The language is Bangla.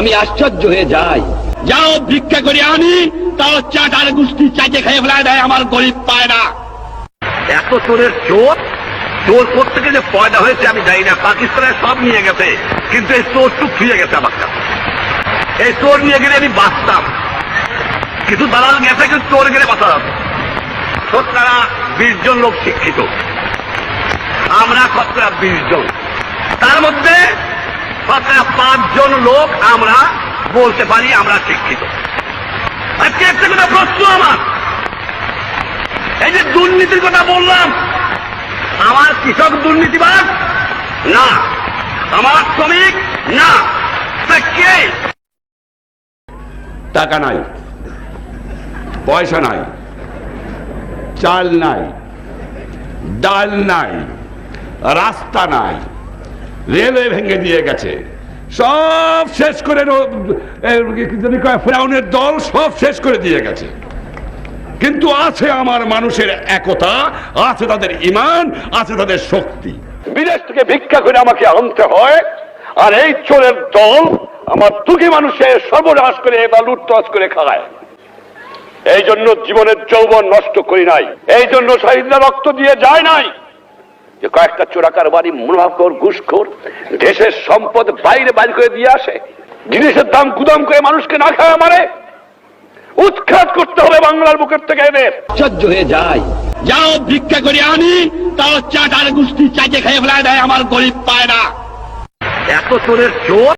আমি আশ্চর্য হয়ে যাই, যাও ভিক্ষা করে আনি, তাও চাটার গুষ্টি চাইতে খেয়ে ফেলায় দেয়, আমার গরিব পায় না। এত চোরের চোর, চোর কোথেকে যে পয়দা হয়েছে আমি জানি না। পাকিস্তানের সব নিয়ে গেছে, কিন্তু এই চোরটুক ফিরে গেছে আমার কাছে। এই চোর নিয়ে গেলে আমি বাঁচতাম, কিছু দালাল গেছে, কিন্তু চোর গেলে বাঁচা যাবে। শতকরা 20 জন লোক শিক্ষিত, আমরা শতকরা 20 জন, তার মধ্যে শতকরা 5 জন লোক আমরা বলতে পারি আমরা শিক্ষিত। আজকে একটা কথা প্রশ্ন আমার, এই যে দুর্নীতির কথা বললাম, আমার কৃষক দুর্নীতিবাদ না, আমার শ্রমিক না, কে? টাকা নাই, পয়সা নাই, চাল নাই, ডাল নাই, রাস্তা নাই, রেলওয়ে ভেঙে দিয়ে গেছে, সব শেষ করে ফেরাউনের দল সব শেষ করে দিয়ে গেছে। কিন্তু আছে আমার মানুষের একতা, আছে তাদের ঈমান, আছে তাদের শক্তি। বিদেশ থেকে ভিক্ষা করে আমাকে আনতে হয়, আর এই চোরের দল আমার দুঃখী মানুষের সর্বনাশ করে বা লুটতরাজ করে খায়। এই জন্য জীবনের যৌবন নষ্ট করি নাই, এই জন্য শহীদরা রক্ত দিয়ে যায় নাই যে কয়েকটা চোরাকার বাড়ি মুনাফাখোর ঘুষখোর দেশের সম্পদ বাইরে বাইর করে দিয়ে আসে, জিনিসের দাম গুদাম করে মানুষকে না খায় মারে। উৎখাত করতে হবে বাংলার বুকের থেকে এদের। আশ্চর্য হয়ে যাই, যাও ভিক্ষা করে আনি, তাও চাটার গুষ্টি চাইতে খেয়ে ফেলায় দেয়, আমার গরিব পায় না। এত চোরের চোর,